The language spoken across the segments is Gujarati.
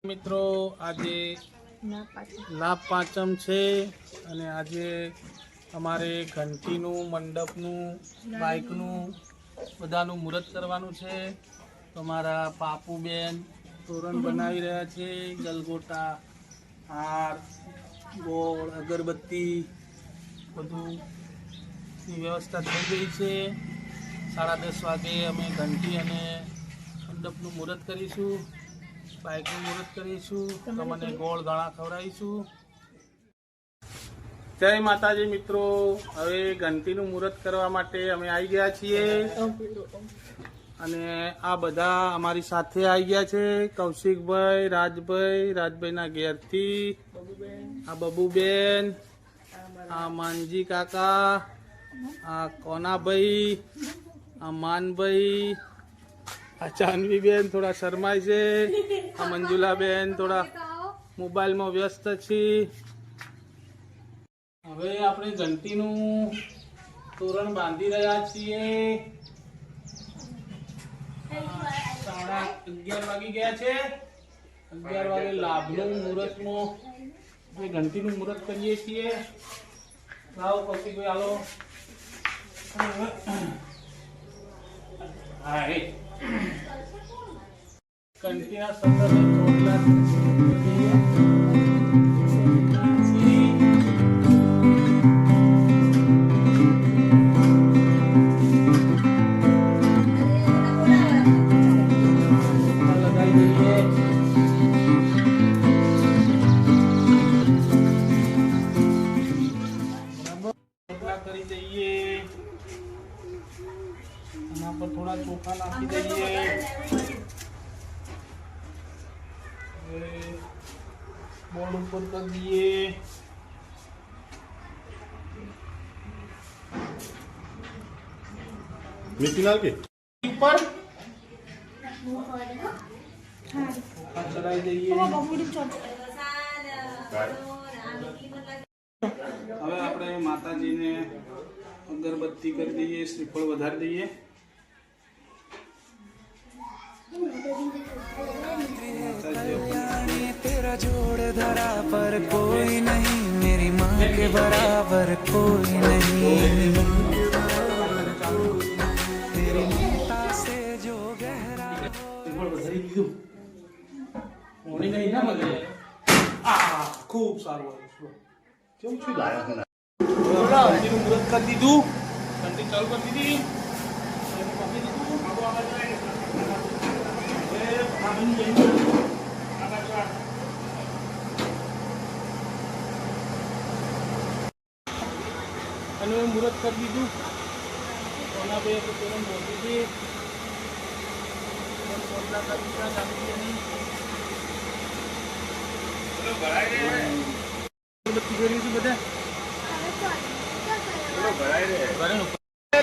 મિત્રો આજે લાભ પાંચમ છે અને આજે અમારે ઘંટીનું મંડપનું બાઇકનું બધાનું મુહૂર્ત કરવાનું છે. તમારા પાપુબેન તોરણ બનાવી રહ્યા છે. ગલગોટા, હાર, ગોળ, અગરબત્તી બધુંની વ્યવસ્થા થઈ ગઈ છે. 10:30 વાગે અમે ઘંટી અને મંડપનું મુહૂર્ત કરીશું. બાઇકનું મુહૂર્ત કરીશું. તમને ગોળ ગાળા ખવડાવીશું. જય માતાજી મિત્રો, હવે ઘંટીનું મુહૂર્ત કરવા માટે અમે આવી ગયા છીએ અને આ બધા અમારી સાથે આવી ગયા છે. કૌશિકભાઈ, રાજભાઈના ઘેરથી, આ બબુબેન, આ માનજી કાકા, આ કોનાભાઈ, આ માનભાઈ, આ જાનવીબેન થોડા શરમાય છે, આ મંજુલાબેન થોડા મોબાઈલમાં વ્યસ્ત છે. હવે આપણે ઘંટીનું તોરણ બાંધી રહ્યા છીએ. 11:30 વાગી ગયા છે. 11 વાગે લાભનું મુહૂર્તમાં આપણે ઘંટીનું મુહૂર્ત કરીએ છીએ. લાવો કૌશિકભાઈ, હાલો. હા, ઘંટીના શબ્દ ચોટલા કરી દઈએ. એના પર થોડા ચોખા નાખી દઈએ. બોર્ડ ઉપર કરી દઈએ. મીઠી નાલ કે ઉપર ચડાવી દઈએ. હવે આપણે માતાજીને અગરબત્તી કરી દઈએ, શ્રીફળ વધારી દઈએ. तेरा जोड़ धरा पर कोई नहीं, मेरी माँ के बराबर कोई नहीं, तेरी ममता से जो गहरा શ્રીફળ વધારી દીધું. પાણી નહીં ના મળે. ખૂબ સારું આવ્યું. કેવું છું લાયા છે ઘંટીનું મુહૂર્ત કરી દીધું. ઘંટી ચાલુ કરી દીધી. અને મુહૂર્ત કરી દીધું. કોનાભાઈ આપણે તોરણ મોટી હતી.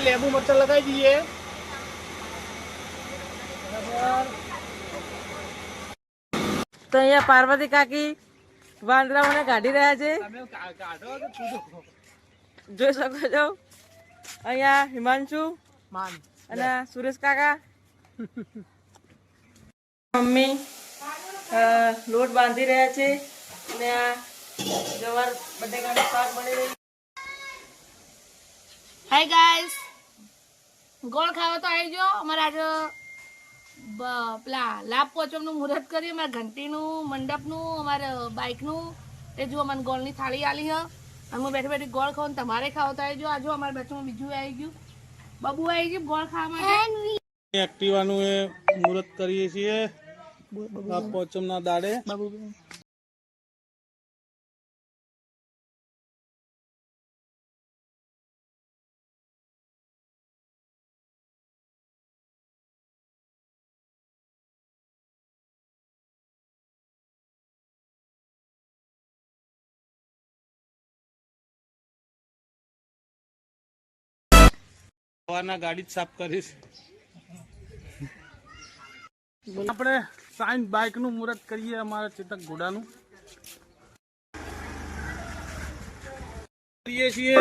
લેબુ મરચાં લગાવી દઈએ. તો અહીંયા પાર્વતી કાકી વાંદરાઓને કાઢી રહ્યા છે, જોઈ શકો છો. અહીંયા હિમાંશુ અને સુરેશ કાકા, મમ્મી લોટ બાંધી રહ્યા છે અને આ જવાર બટેકાનું શાક બની રહ્યું. હાય ગાઈસ, ગોળ ખાવા તો આવી ગયો. અમારે આજે પેલા લાભ પોચમનું મુહૂર્ત કર્યું. અમારે ઘંટીનું, મંડપનું, અમારે બાઇકનું. તે જો અમારે ગોળની થાળી આલી હ. અમે બેઠી બેઠી ગોળ ખાવાનું, તમારે ખાવા તો આવી ગયો. આજે અમારે બેઠું બીજું આવી ગયું, બબુ આવી ગયું ગોળ ખાવા માટે. એક્ટિવાનું એ મુહૂર્ત કરીએ છીએ લાભ પોચમના દાડે. સવારના ગાડી જ સાફ કરીશ. આપણે સાઈન બાઇકનું મુહૂર્ત કરીએ. અમારા ચેતક ઘોડાનું કરીએ છીએ.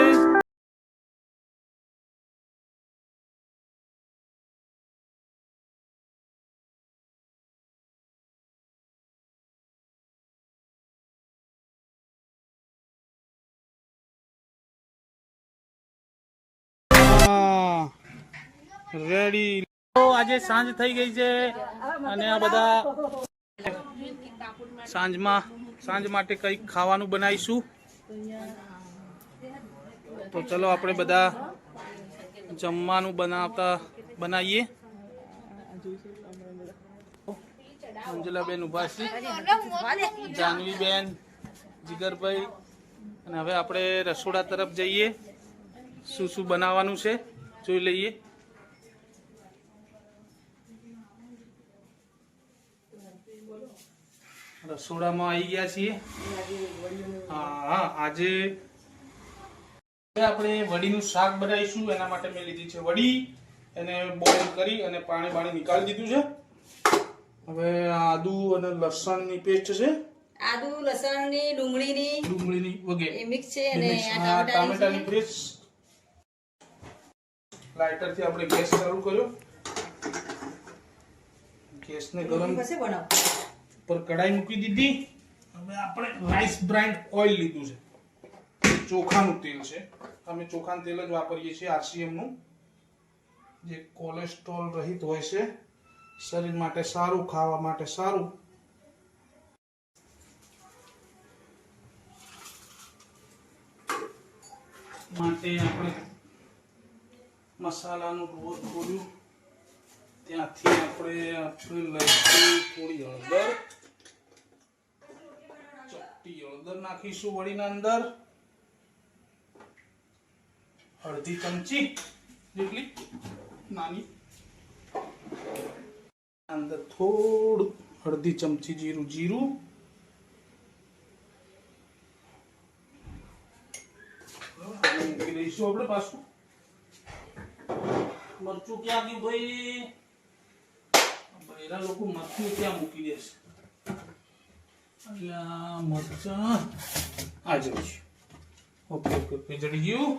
રેડી. તો આજે સાંજ થઈ ગઈ છે અને આ બધા સાંજ માટે કંઈક ખાવાનું બનાવીશું. તો ચલો આપણે બધા જમવાનું બનાવીએ. અંજલાબેન ઉભા છે, જાનવીબેન, જીગરભાઈ, અને હવે આપણે રસોડા તરફ જઈએ. શું શું બનાવવાનું છે જોઈ લઈએ. રસોડામાં આવી ગયા છીએ. હા, આજે આપણે વડીનું શાક બનાવીશું. એના માટે મેં લીધી છે વડી. એને બોઇલ કરી અને પાણી નીકાળી દીધું છે. હવે આદુ અને લસણની પેસ્ટ છે. આદુ, લસણની, ડુંગળીની વગેરે મિક્સ છે અને ટામેટાની પેસ્ટ. લાઇટરથી આપણે ગેસ ચાલુ કર્યો. ગેસને ગરમ પર કઢાઈ મૂકી દીધી. હવે આપણે રાઈસ બ્રાન્ડ ઓઇલ લીધું છે. ચોખાનું તેલ છે. અમે ચોખાનું તેલ જ વાપરીએ છીએ, RCM નું, જે કોલેસ્ટ્રોલ રહિત હોય છે, શરીર માટે સારું, ખાવા માટે સારું. માટે આપણે મસાલાનું રોલ ખોલ્યું. ત્યાંથી આપણે લઈશું થોડી હળદર. ચપટી હળદર નાખીશું વડીના અંદર. અડધી ચમચી જેટલી નાની. અંદર થોડું અડધી ચમચી જીરું. મૂકી દઈશું આપણે પાછું. મરચું ક્યાં ગયું ભાઈ? બૈરા લોકો મરચું ક્યાં મૂકી દેશે? અહીંયા મરચા આ જવું છે. ઓકે, જડી ગયું.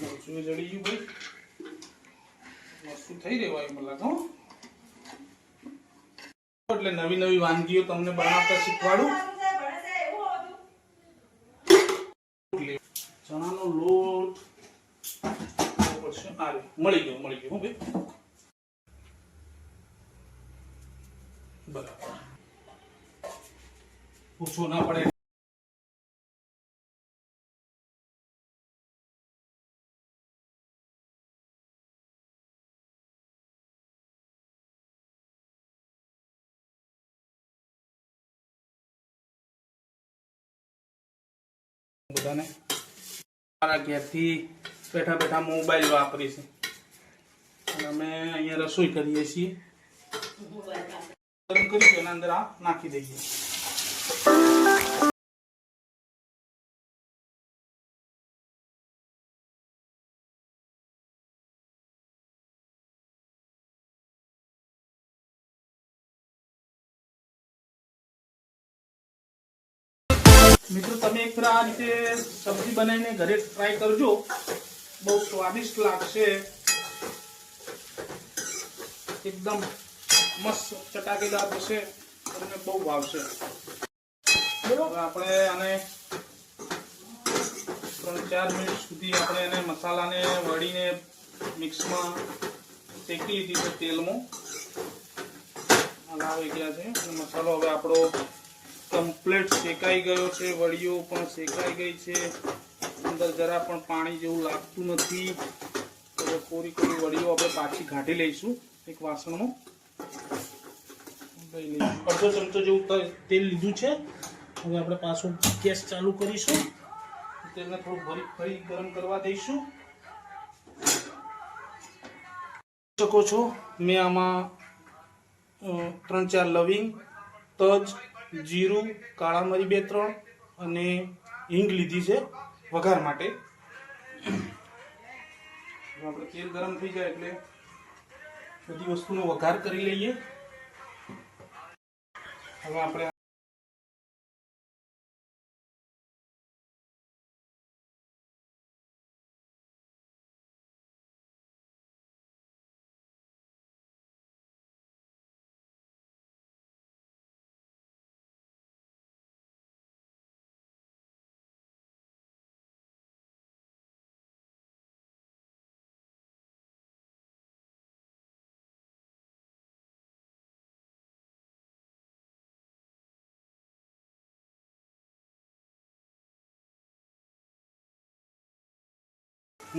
મરચું જડી ગયું ભાઈ. મરચું થઈ રહેવાયું મને લાગે. એટલે નવી વાનગીઓ તમને બનાવતા શીખવાડું. ચણાનો લોટ મળી ગયો ભાઈ. બરાબર, પૂછવું ના પડે. બધાને મારા ઘેરથી બેઠા મોબાઈલ વાપરી છે. અમે અહીંયા રસોઈ કરીએ છીએ. ગરમ કરી એના અંદર આ નાખી દઈએ. મિત્રો, તમે એક આ રીતે સબ્જી બનાવીને ઘરે ટ્રાય કરજો. બહુ સ્વાદિષ્ટ લાગશે. એકદમ મસ્ત ચટાકેદાર થશે. તમને બહુ ભાવશે. હવે આપણે આને 3-4 મિનિટ સુધી આપણે એને મસાલાને વળીને મિક્સમાં શેકી લીધી છે તેલમાં. હલાવી ગયા છે અને મસાલો હવે આપણો કમ્પ્લીટ શેકાઈ ગયો છે. વડીઓ પણ શેકાઈ ગઈ છે. અંદર જરા પણ પાણી જેવું લાગતું નથી. હવે કોરી વડીઓ આપણે પાછી કાઢી લઈશું એક વાસણમાં. અડધો ચમચો જેવું તેલ લીધું છે. હવે આપણે પાછું ગેસ ચાલુ કરીશું. તેલને થોડું ફરી ગરમ કરવા દઈશું. શકો છો મેં આમાં 3-4 લવિંગ, તજ, જીરું, કાળા મરી 2-3 અને હિંગ લીધી છે વઘાર માટે. આપણે તેલ ગરમ થઈ જાય એટલે બધી વસ્તુનો વઘાર કરી લઈએ. હવે આપણે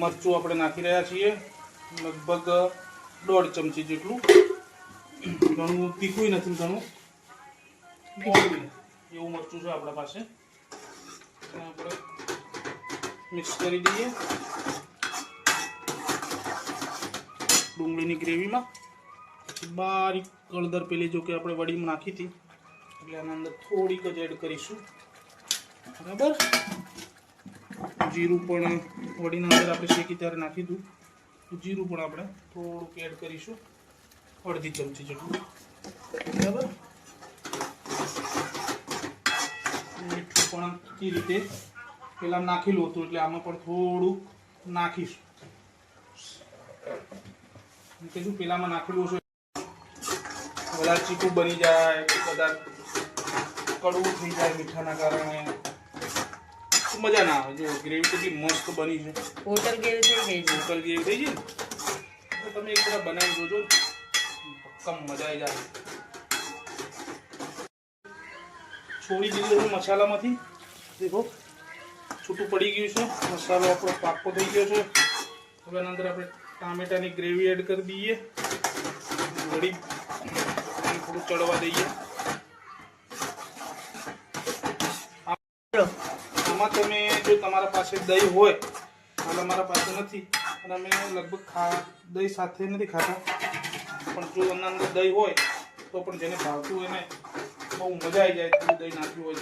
મરચું આપણે નાખી રહ્યા છીએ, લગભગ 1.5 ચમચી જેટલું. ઘણું તીખું નથી, ઘણું મોડું એવું મરચું છે આપણા પાસે. આપણે મિક્સ કરી દઈએ ડુંગળીની ગ્રેવીમાં. બારીક હળદર પેલી જો કે આપણે વડીમાં નાખી હતી એટલે આના અંદર થોડીક જ એડ કરીશું. બરાબર. જીરું પણ વડીના અંદર આપણે શેકી ત્યારે નાખી હતું, જીરું પણ આપણે થોડુંક એડ કરીશું, 1/2 ચમચી જેટલું. બરાબર. મીઠું પણ એ રીતે પહેલાં નાખેલું હતું એટલે આમાં પણ થોડુંક નાખીશું. કે શું પેલામાં નાખેલું છે બધા ચીકું બની જાય, બધા કડવું થઈ જાય મીઠાના કારણે, મજા ના આવે. જો ગ્રેવી કેટલી મસ્ત બની છે, હોટલ ગ્રેવી થઈ ગઈ છે. હોટલ ગ્રેવી થઈ ગઈ તો તમે એક વાર બનાવી જોજો, કમ મજા આવી જાય. છોડી દીધું છે મસાલામાંથી, દેખો છૂટું પડી ગયું છે, મસાલો આપણો પાકો થઈ ગયો છે. હવે એના અંદર આપણે ટામેટાની ગ્રેવી એડ કરી દઈએ, વળી થોડું ચડવા દઈએ. આમાં તમે જો તમારા પાસે દહીં હોય, હાલ અમારા પાસે નથી અને અમે લગભગ દહીં સાથે નથી ખાતા, પણ જો એના અંદર દહીં હોય તો પણ જેને ભાવતું હોય ને બહુ મજા આવી જાય, થોડું દહીં નાખ્યું હોય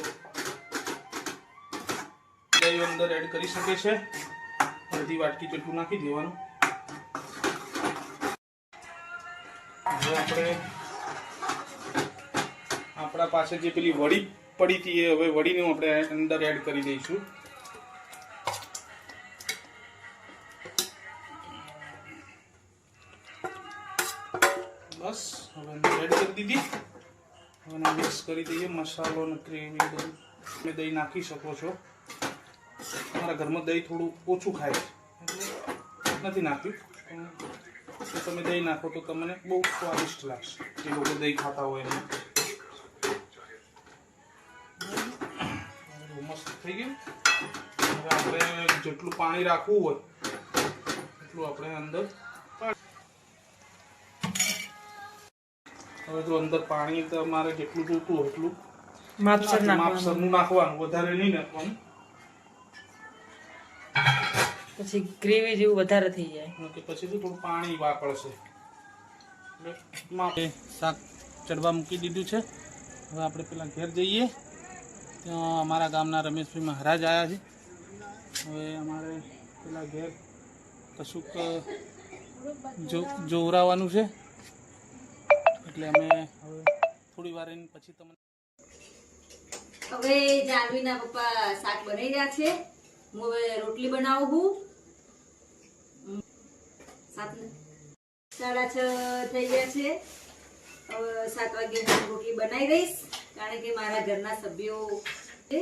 તો દહીં અંદર એડ કરી શકે છે. અડધી વાટકી જેટલું નાખી દેવાનું. હવે આપણે આપણા પાસે જે પેલી વડી પડી હતી એ હવે વડીને આપણે અંદર એડ કરી દઈશું. બસ હવે અંદર એડ કરી દીધી. હવે મિક્સ કરી દઈએ મસાલો અને ગ્રેવી. તમે દહીં નાખી શકો છો, તમારા ઘરમાં દહીં થોડું ઓછું ખાય છે એટલે નથી નાખ્યું. તો તમે દહીં નાખો તો તમને બહુ સ્વાદિષ્ટ લાગશે, જે લોકો દહીં ખાતા હોય એને. મસ્ત થઈ ગયું. હવે આપણે જેટલું પાણી રાખવું હોય એટલું આપણે અંદર. હવે જો અંદર પાણી તમારે જેટલું જોઈતું હોય એટલું માપસરનું નાખવાનું, વધારે નહીં નાખવાનું. પછી ગ્રેવી જેવું વધારે થઈ જાય કે પછી થોડું પાણી વાપરશે. શાક ચડવા મૂકી દીધું છે. હવે આપણે પેલા ઘેર જઈએ. ત્યાં અમારા ગામના રમેશભાઈ મહારાજ આવ્યા છે. હવે અમારે પેલા ઘેર કશુંક જોવરાવાનું છે એટલે અમે હવે થોડી વાર પછી તમને. હવે જાનવીના પપ્પા શાક બનાવી રહ્યા છે, હું હવે રોટલી બનાવું છું. 6:30 થઈ ગયા છે. હવે 7 વાગે હું રોટલી બનાવી દઈશ, કારણ કે મારા ઘરના સભ્યો છે.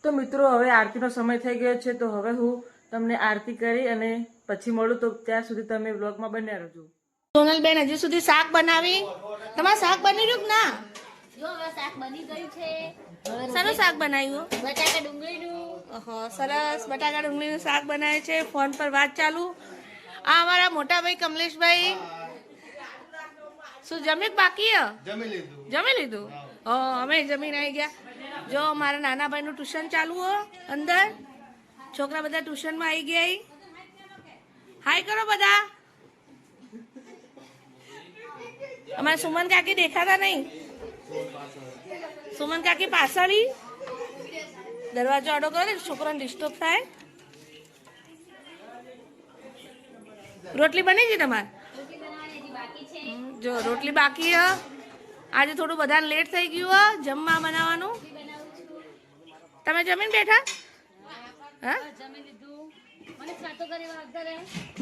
તો મિત્રો હવે આરતીનો સમય થઈ ગયો છે, તો હવે હું તમને આરતી કરી અને પછી મળું. તો ત્યાં સુધી તમે વ્લોગમાં બન્યા રહેજો. સોનલબેન હજી સુધી શાક બનાવી, તમારે શાક બની રહ્યું કે ના? જો હવે શાક બની ગયું છે. શાનું શાક બનાવ્યું? બટાકા ડુંગળીનું. ઓહો, સરસ. બટાકા ડુંગળીનું શાક બનાવે છે. ફોન પર વાત ચાલુ. આ અમારા મોટા ભાઈ કમલેશભાઈ શું જમી બાકી? જમી લીધું. અમે જમીને આવી ગયા. જો મારા નાના ભાઈનું ટ્યુશન ચાલુ હો અંદર. છોકરા બધા ટ્યુશનમાં આવી ગયા. હાય કરો બધા. અમારા સુમન કાકી દેખાતા નહીં. સુમન કાકી પાછળ દરવાજો આડો કરો ને, છોકરાને ડિસ્ટર્બ થાય. રોટલી બની ગઈ તમારે? જો રોટલી બાકી હ. આજે થોડું બધાને લેટ થઈ ગયું હ જમવા બનાવવાનું. તમે જમીને બેઠા? હા,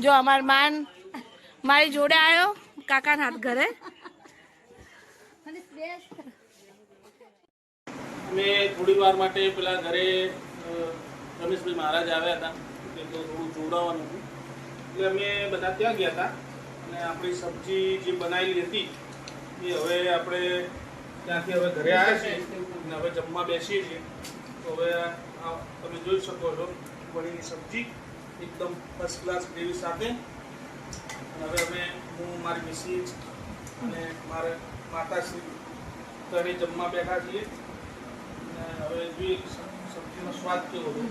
જો અમાર માન મારી જોડે આવ્યો કાકાના હાથ ઘરે. અમે થોડી વાર માટે પેલા ઘરે રમેશભાઈ મહારાજ આવ્યા હતા, તો થોડું જોડાવાનું હતું એટલે અમે બધા ત્યાં ગયા હતા. અને આપણી સબ્જી જે બનાવેલી હતી એ હવે આપણે ત્યાંથી હવે ઘરે આવ્યા છીએ અને હવે જમવા બેસીએ છીએ. તો તો હવે આ તમે જોઈ શકો છો વડીની સબ્જી એકદમ ફર્સ્ટ ક્લાસ ગ્રેવી સાથે. અને હવે હું મારી મિસિસ અને મારે માતાશ્રી ઘરે જમવા બેઠા છીએ. અને હવે જોઈએ સબ્જીનો સ્વાદ કેવો છે.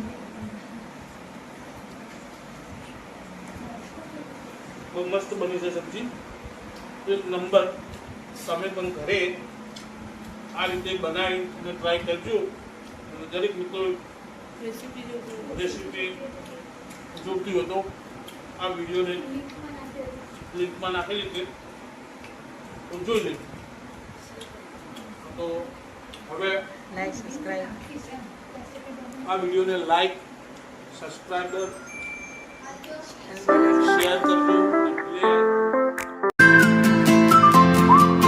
બહુ મસ્ત બની છે સબ્જી, એક નંબર. તમે પણ ઘરે આ રીતે બનાવી અને ટ્રાય કરજો. અને દરેક મિત્રો રેસીપી જોતી હોય તો આ વિડીયોને લિંકમાં નાખેલી છે તો જોઈ લેજો. તો હવે લાઈક સબસ્ક્રાઈબ આ વિડીયોને લાઈક, સબસ્ક્રાઈબ, શેર કરજો.